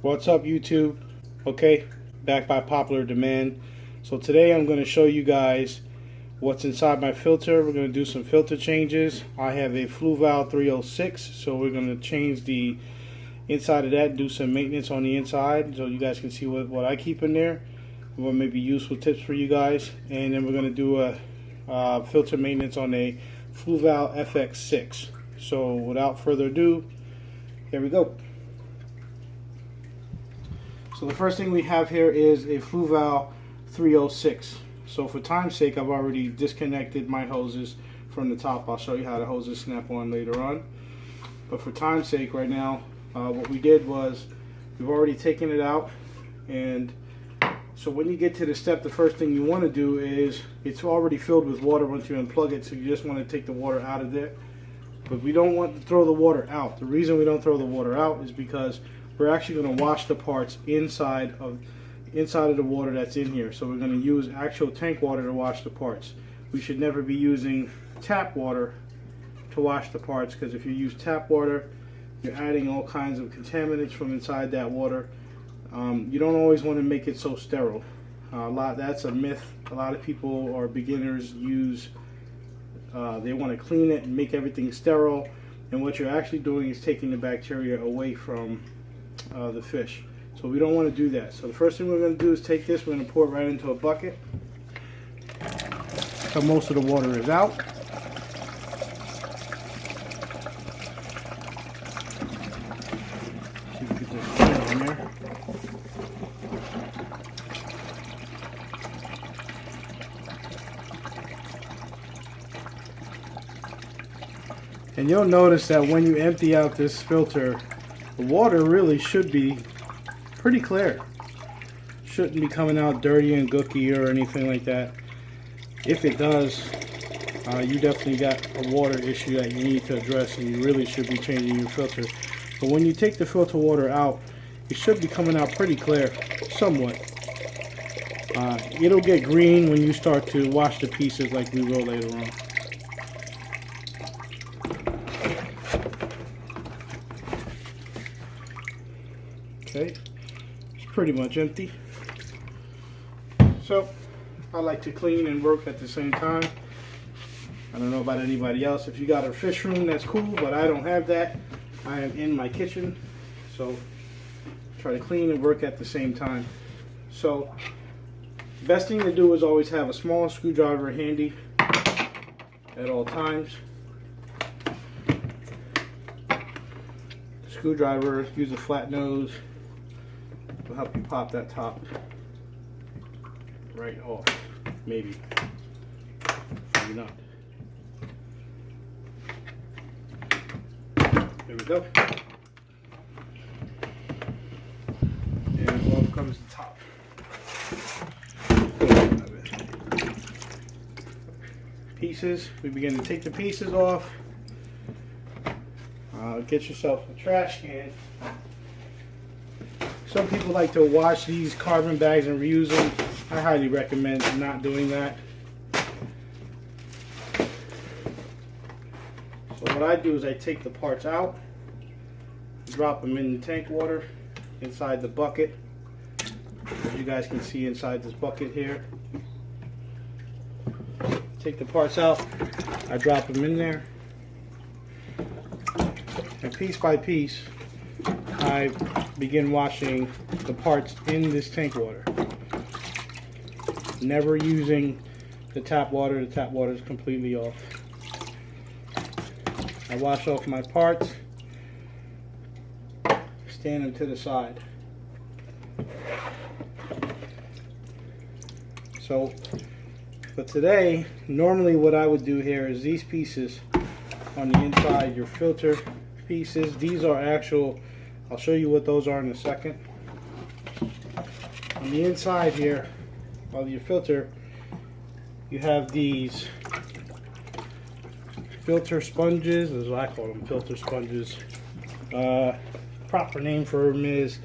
What's up, YouTube? Okay, back by popular demand. So today I'm going to show you guys what's inside my filter. We're going to do some filter changes. I have a Fluval 306, so we're going to change the inside of that and do some maintenance on the inside so you guys can see what I keep in there, what may be useful tips for you guys. And then we're going to do a filter maintenance on a Fluval FX6. So without further ado, here we go. So the first thing we have here is a Fluval 306. So for time's sake, I've already disconnected my hoses from the top. I'll show you how the hoses snap on later on. But for time's sake right now, what we did was we've already taken it out. And so when you get to the step, the first thing you want to do is, it's already filled with water once you unplug it, so you just want to take the water out of there. But we don't want to throw the water out. The reason we don't throw the water out is because we're actually going to wash the parts inside of the water that's in here. So we're going to use actual tank water to wash the parts. We should never be using tap water to wash the parts, because if you use tap water, you're adding all kinds of contaminants from inside that water. You don't always want to make it so sterile. That's a myth. A lot of people or beginners use, they want to clean it and make everything sterile, and what you're actually doing is taking the bacteria away from the fish. So we don't want to do that. So the first thing we're going to do is take this, we're going to pour it right into a bucket. So most of the water is out. See if we get this in there. And you'll notice that when you empty out this filter, the water really should be pretty clear. Shouldn't be coming out dirty and gooky or anything like that. If it does, you definitely got a water issue that you need to address, and you really should be changing your filter. But when you take the filter water out, it should be coming out pretty clear, somewhat. It'll get green when you start to wash the pieces like we will later on. Okay, it's pretty much empty. So I like to clean and work at the same time. I don't know about anybody else. If you got a fish room, that's cool, but I don't have that. I am in my kitchen, so try to clean and work at the same time. So the best thing to do is always have a small screwdriver handy at all times. Screwdriver, use a flat nose. Will help you pop that top right off. Maybe not. There we go. And off comes the top. Pieces. We begin to take the pieces off. Get yourself a trash can. Some people like to wash these carbon bags and reuse them. I highly recommend not doing that. So what I do is I take the parts out, drop them in the tank water inside the bucket. As you guys can see inside this bucket here. Take the parts out, I drop them in there, and piece by piece I begin washing the parts in this tank water. Never using the tap water. The tap water is completely off. I wash off my parts, stand them to the side. So for today, normally what I would do here is these pieces on the inside, your filter pieces. These are actual, I'll show you what those are in a second. On the inside here of your filter, you have these filter sponges, as I call them, filter sponges. Proper name for them is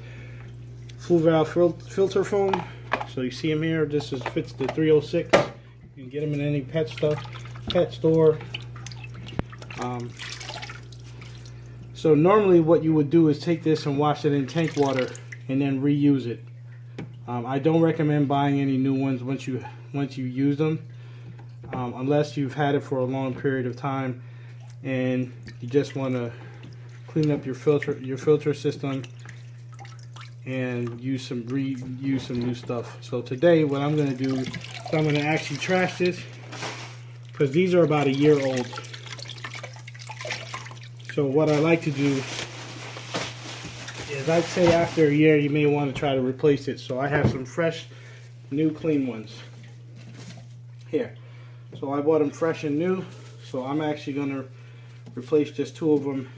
Fluval filter foam. So you see them here. This fits the 306. You can get them in any pet store. So normally what you would do is take this and wash it in tank water and then reuse it. I don't recommend buying any new ones once you use them, unless you've had it for a long period of time and you just want to clean up your filter system and use some new stuff. So today what I'm going to do is I'm going to actually trash this, because these are about a year old. So what I like to do is, I'd say after a year you may want to try to replace it. So I have some fresh, new, clean ones here. So I bought them fresh and new. So I'm actually going to replace just 2 of them.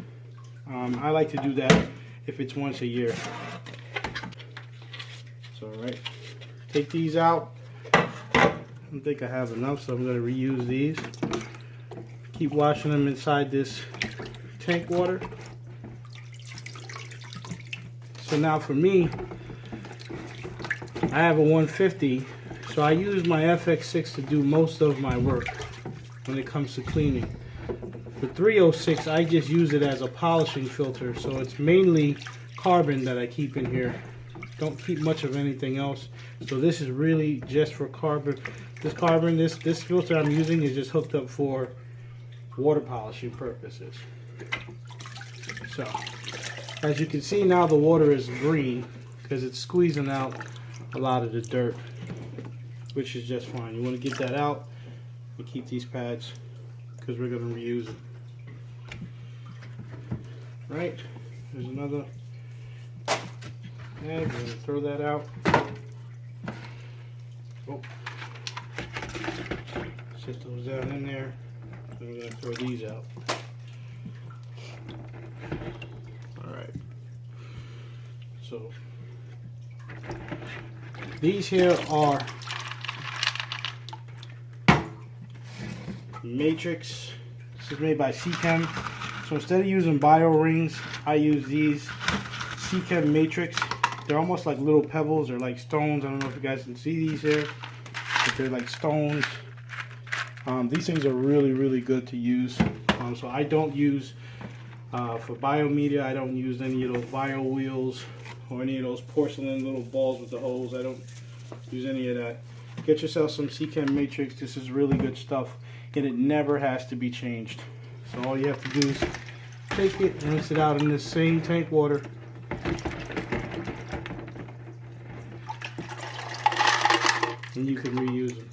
I like to do that if it's once a year. So right, take these out. I don't think I have enough, so I'm going to reuse these. Keep washing them inside this tank water. So now for me, I have a 150, so I use my FX6 to do most of my work when it comes to cleaning. The 306, I just use it as a polishing filter, so it's mainly carbon that I keep in here. Don't keep much of anything else. So this is really just for carbon. This filter I'm using is just hooked up for water polishing purposes. So as you can see now, the water is green because it's squeezing out a lot of the dirt, which is just fine. You want to get that out and keep these pads because we're going to reuse them. Right, there's another. And we're going to throw that out. Oh. Set those down in there. Then we're going to throw these out. Alright. So, these here are Matrix. This is made by Sicklid. So instead of using bio rings, I use these Sicklid Matrix. They're almost like little pebbles or like stones. I don't know if you guys can see these here, but they're like stones. These things are really, really good to use. So I don't use, for biomedia, I don't use any of those bio wheels or any of those porcelain little balls with the holes. I don't use any of that. Get yourself some Sicklid Matrix. This is really good stuff, and it never has to be changed. So all you have to do is take it and rinse it out in this same tank water. And you can reuse them.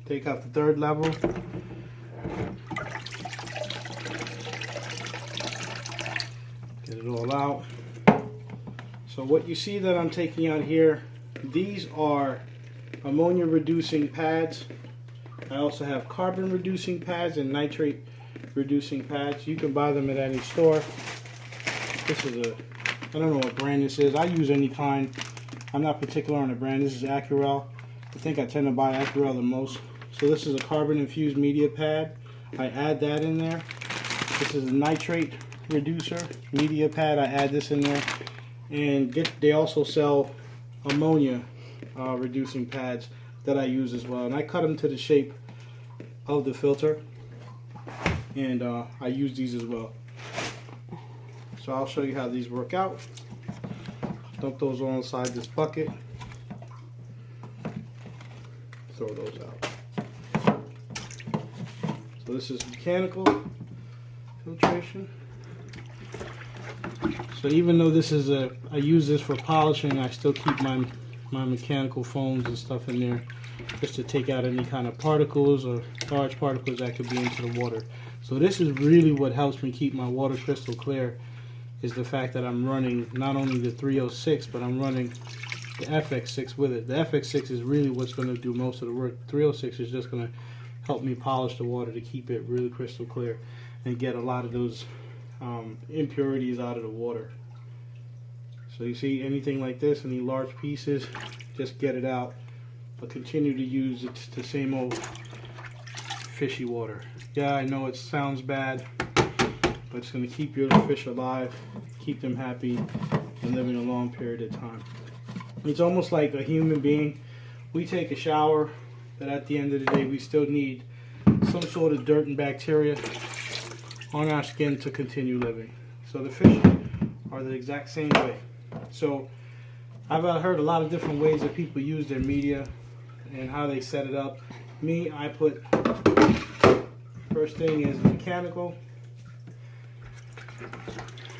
Take out the 3rd level. Get it all out. So what you see that I'm taking out here, these are ammonia reducing pads. I also have carbon reducing pads and nitrate reducing pads. You can buy them at any store. This is I don't know what brand this is. I use any kind. I'm not particular on the brand. This is Accurel. I think I tend to buy Accurel the most. So this is a carbon infused media pad. I add that in there. This is a nitrate reducer media pad. I add this in there. And they also sell ammonia reducing pads that I use as well. And I cut them to the shape of the filter. And I use these as well. So I'll show you how these work out. Dump those all inside this bucket. Throw those out. So this is mechanical filtration. So even though this is I use this for polishing, I still keep my mechanical foams and stuff in there just to take out any kind of particles or large particles that could be into the water. So this is really what helps me keep my water crystal clear, is the fact that I'm running not only the 306, but I'm running the FX6 with it. The FX6 is really what's going to do most of the work. 306 is just going to help me polish the water to keep it really crystal clear and get a lot of those impurities out of the water. So you see anything like this, any large pieces, just get it out, but continue to use the same old fishy water. Yeah, I know it sounds bad, but it's going to keep your fish alive, keep them happy, and living a long period of time. It's almost like a human being. We take a shower, but at the end of the day, we still need some sort of dirt and bacteria on our skin to continue living. So the fish are the exact same way. So I've heard a lot of different ways that people use their media and how they set it up. Me, I put, first thing is mechanical.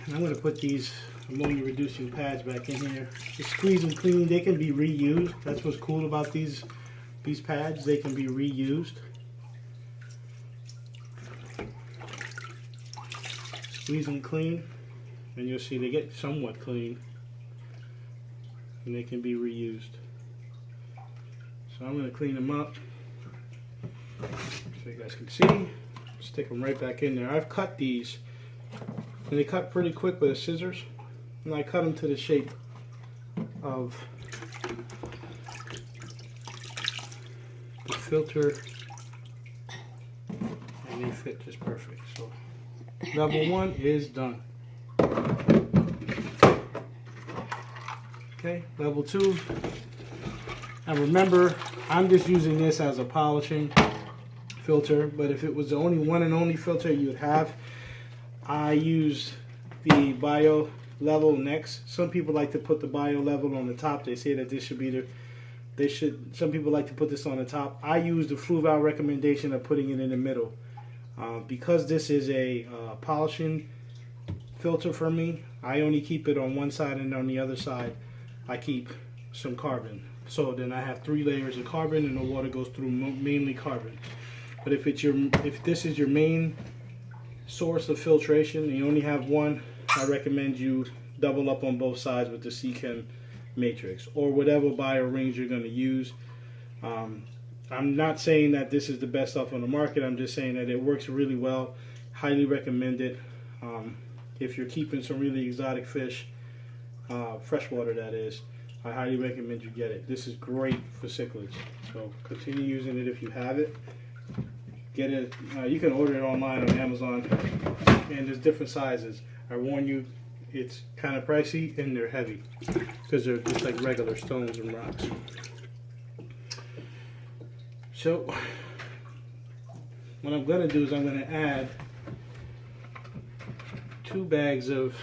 And I'm going to put these ammonia reducing pads back in here. Just squeeze them clean. They can be reused. That's what's cool about these pads. They can be reused. Squeeze them clean, and you'll see they get somewhat clean, and they can be reused. So I'm going to clean them up so you guys can see. Stick them right back in there. I've cut these, and they cut pretty quick with the scissors, and I cut them to the shape of the filter, and they fit just perfect. So level 1 is done. Okay, level 2. And remember, I'm just using this as a polishing filter, but if it was the only one and only filter you would have, I use the bio level next. Some people like to put the bio level on the top. They say that this should be some people like to put this on the top. I use the Fluval recommendation of putting it in the middle. Because this is a polishing filter for me, I only keep it on one side, and on the other side I keep some carbon. So then I have 3 layers of carbon, and the water goes through mainly carbon. But if this is your main source of filtration and you only have one, I recommend you double up on both sides with the Sicklid matrix or whatever bio rings you're going to use. I'm not saying that this is the best stuff on the market. I'm just saying that it works really well. Highly recommend it. If you're keeping some really exotic fish, freshwater that is, I highly recommend you get it. This is great for cichlids. So continue using it if you have it. Get it. You can order it online on Amazon, and there's different sizes. I warn you, it's kind of pricey and they're heavy because they're just like regular stones and rocks. So what I'm going to do is I'm going to add 2 bags of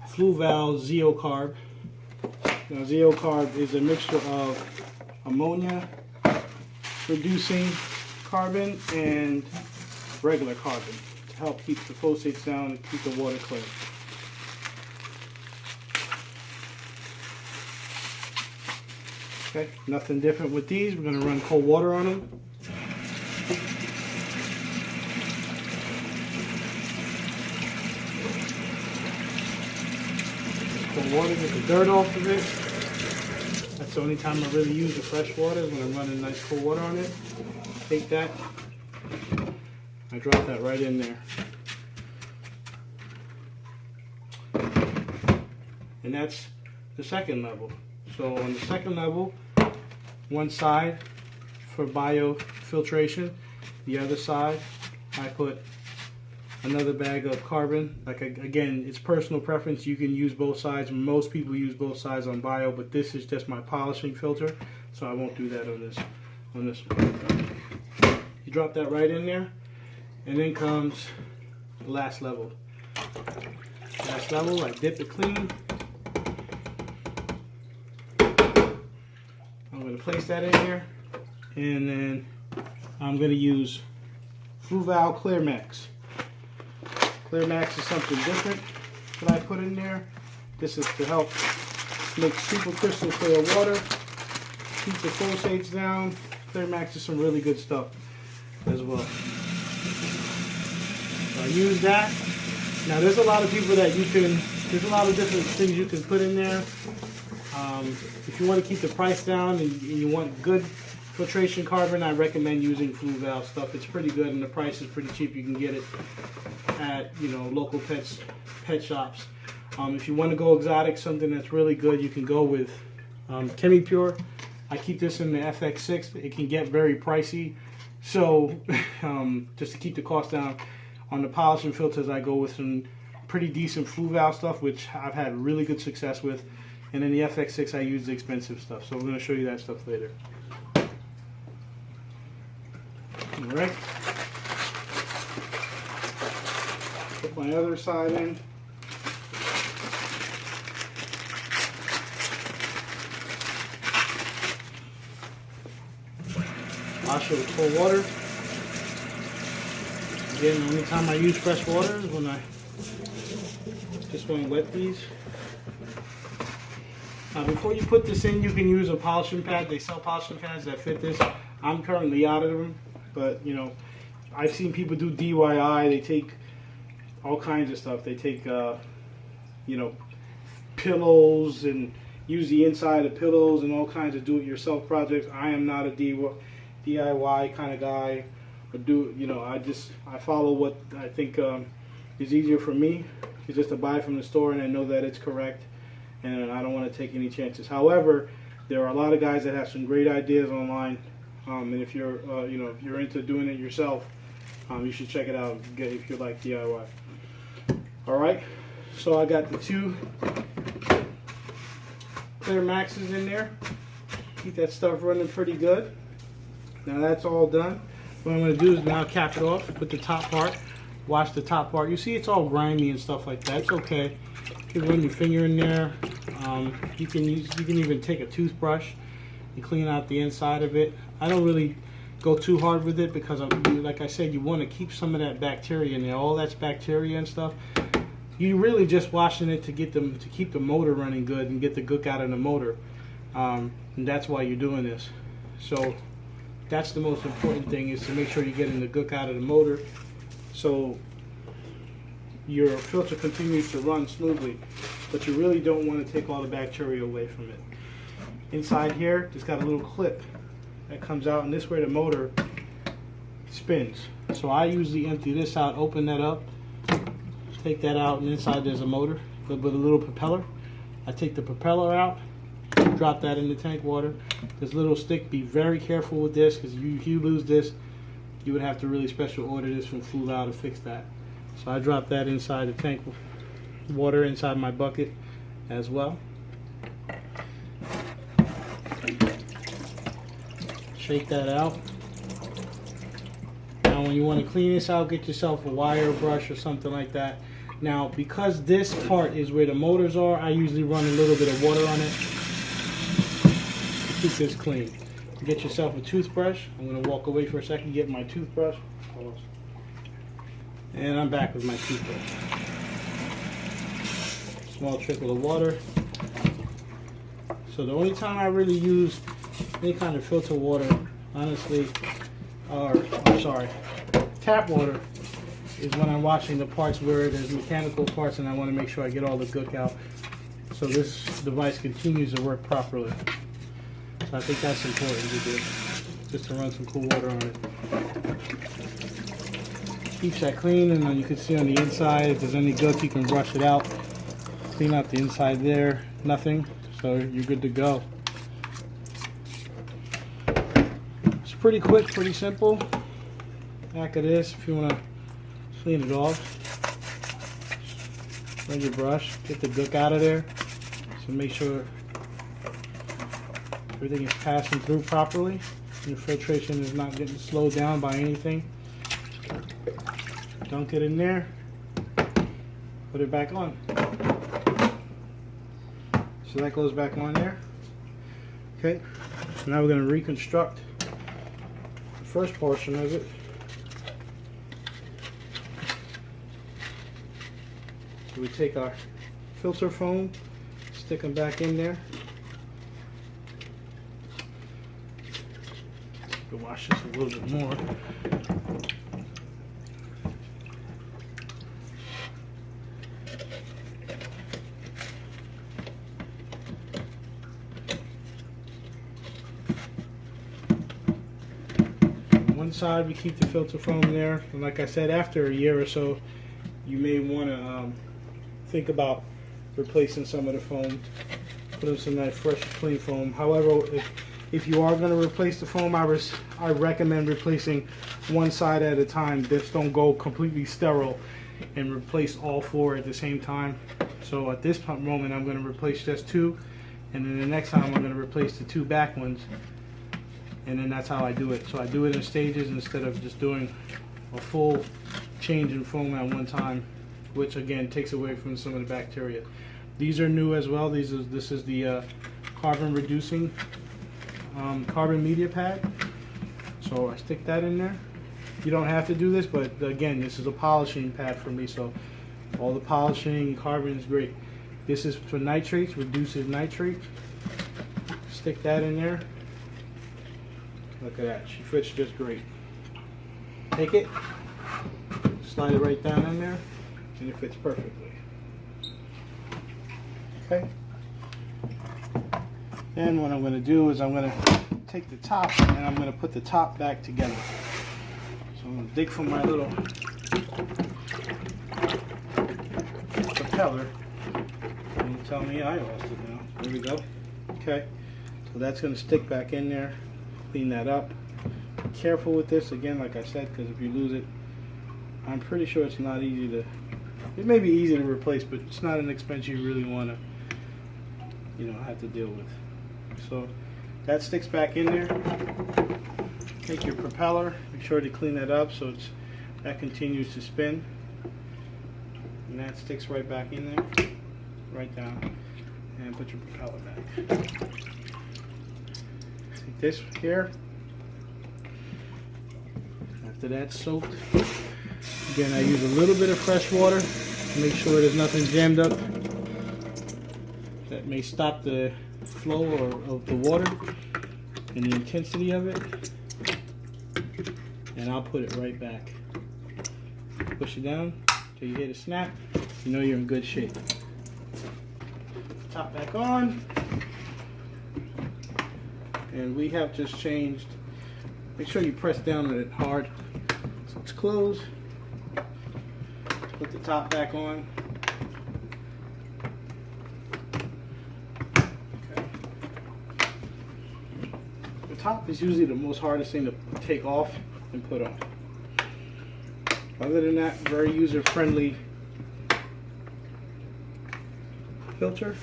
Fluval Zeocarb. Now Zeocarb is a mixture of ammonia reducing carbon and regular carbon to help keep the phosphates down and keep the water clear. Okay, nothing different with these. We're going to run cold water on them. Cold water, get the dirt off of it. That's the only time I really use the fresh water, is when I'm running nice cold water on it. Take that, I drop that right in there. And that's the second level. So on the second level, one side for biofiltration, the other side I put another bag of carbon. Like again, it's personal preference. You can use both sides. Most people use both sides on bio, but this is just my polishing filter, so I won't do that on this one. You drop that right in there, and then comes the last level. Last level, I dip it clean. I'm going to place that in here, and then I'm going to use Fluval Clear Max. Clear Max is something different that I put in there. This is to help make super crystal clear water, keep the pulsates down. Clearmax is some really good stuff as well. So I use that. Now there's a lot of people that there's a lot of different things you can put in there. If you want to keep the price down and you want good filtration carbon, I recommend using Fluval stuff. It's pretty good and the price is pretty cheap. You can get it at, you know, local pet shops. If you want to go exotic, something that's really good, you can go with ChemiPure. I keep this in the FX6. It can get very pricey, so just to keep the cost down on the polish and filters, I go with some pretty decent Fluval stuff, which I've had really good success with. And in the FX6, I use the expensive stuff. So I'm going to show you that stuff later. All right. Put my other side in. Wash it with cold water. Again, the only time I use fresh water is when I just want to wet these. Now, before you put this in, you can use a polishing pad. They sell polishing pads that fit this. I'm currently out of them, but you know, I've seen people do DIY. They take all kinds of stuff. They take, you know, pillows and use the inside of pillows and all kinds of do-it-yourself projects. I am not a DIY kind of guy. Or you know, I follow what I think is easier for me. Is just to buy from the store and I know that it's correct, and I don't want to take any chances. However, there are a lot of guys that have some great ideas online, and if you're you know, if you're into doing it yourself, you should check it out if you like DIY. All right, so I got the 2 Clearmaxes in there. Keep that stuff running pretty good. Now that's all done. What I'm going to do is now cap it off, put the top part, wash the top part. You see it's all grimy and stuff like that. It's okay. You can run your finger in there. You can even take a toothbrush and clean out the inside of it. I don't really go too hard with it because, like I said, you want to keep some of that bacteria in there. All that's bacteria and stuff. You're really just washing it to keep the motor running good and get the gook out of the motor. And that's why you're doing this. So that's the most important thing, is to make sure you're getting the gook out of the motor so your filter continues to run smoothly, but you really don't want to take all the bacteria away from it. Inside here, it's got a little clip that comes out, and this is where the motor spins. So I usually empty this out, open that up, take that out, and inside there's a motor with a little propeller. I take the propeller out, drop that in the tank water. This little stick, be very careful with this, because if you lose this, you would have to really special order this from Fluval to fix that. So I drop that inside the tank water, inside my bucket as well. Shake that out. Now when you want to clean this out, get yourself a wire brush or something like that. Now because this part is where the motors are, I usually run a little bit of water on it. Keep this clean. Get yourself a toothbrush. I'm going to walk away for a second, get my toothbrush. And I'm back with my toothbrush. Small trickle of water. So the only time I really use any kind of filter water, honestly, or I'm sorry, tap water, is when I'm washing the parts where there's mechanical parts and I want to make sure I get all the gook out so this device continues to work properly. So I think that's important to do, just to run some cool water on it. Keeps that clean, and then you can see on the inside if there's any gook, you can brush it out. Clean out the inside there, nothing, so you're good to go. It's pretty quick, pretty simple. Back of this, if you want to clean it off, run your brush, get the gook out of there, so make sure everything is passing through properly. Your filtration is not getting slowed down by anything. Dunk it in there. Put it back on. So that goes back on there. Okay. So now we're going to reconstruct the first portion of it. So we take our filter foam, stick them back in there. We'll wash this a little bit more. One side we keep the filter foam there, and like I said, after a year or so you may want to think about replacing some of the foam, put in some nice fresh clean foam. However, if you are going to replace the foam, I recommend replacing one side at a time. Just don't go completely sterile and replace all four at the same time. So at this moment I'm going to replace just two, and then the next time I'm going to replace the two back ones. And then that's how I do it. So I do it in stages instead of just doing a full change in foam at one time, which again takes away from some of the bacteria. These are new as well. This is the carbon reducing carbon media pad. So I stick that in there. You don't have to do this, but again, this is a polishing pad for me. So all the polishing, carbon is great. This is for nitrates, reduces nitrates. Stick that in there. Look at that, she fits just great. Take it, slide it right down in there, and it fits perfectly. Okay. Then what I'm going to do is I'm going to take the top and I'm going to put the top back together. So I'm going to dig for my little propeller. And you tell me I lost it now. There we go. Okay. So that's going to stick back in there. Clean that up. Be careful with this again, like I said, because if you lose it, I'm pretty sure it's not easy to. It may be easy to replace, but it's not an expense you really want to, have to deal with. So that sticks back in there. Take your propeller. Make sure to clean that up so that continues to spin, and that sticks right back in there, right down, and put your propeller back. This here, after that's soaked, again I use a little bit of fresh water to make sure there's nothing jammed up that may stop the flow of the water and the intensity of it, and I'll put it right back. Push it down till you hear the snap, you know you're in good shape. Top back on. And we have just changed. Make sure you press down on it hard so it's closed. Put the top back on. Okay. The top is usually the most hardest thing to take off and put on. Other than that, very user-friendly filter.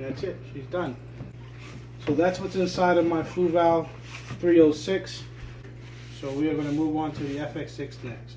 That's it. She's done. So that's what's inside of my Fluval 306. So we are going to move on to the FX6 next.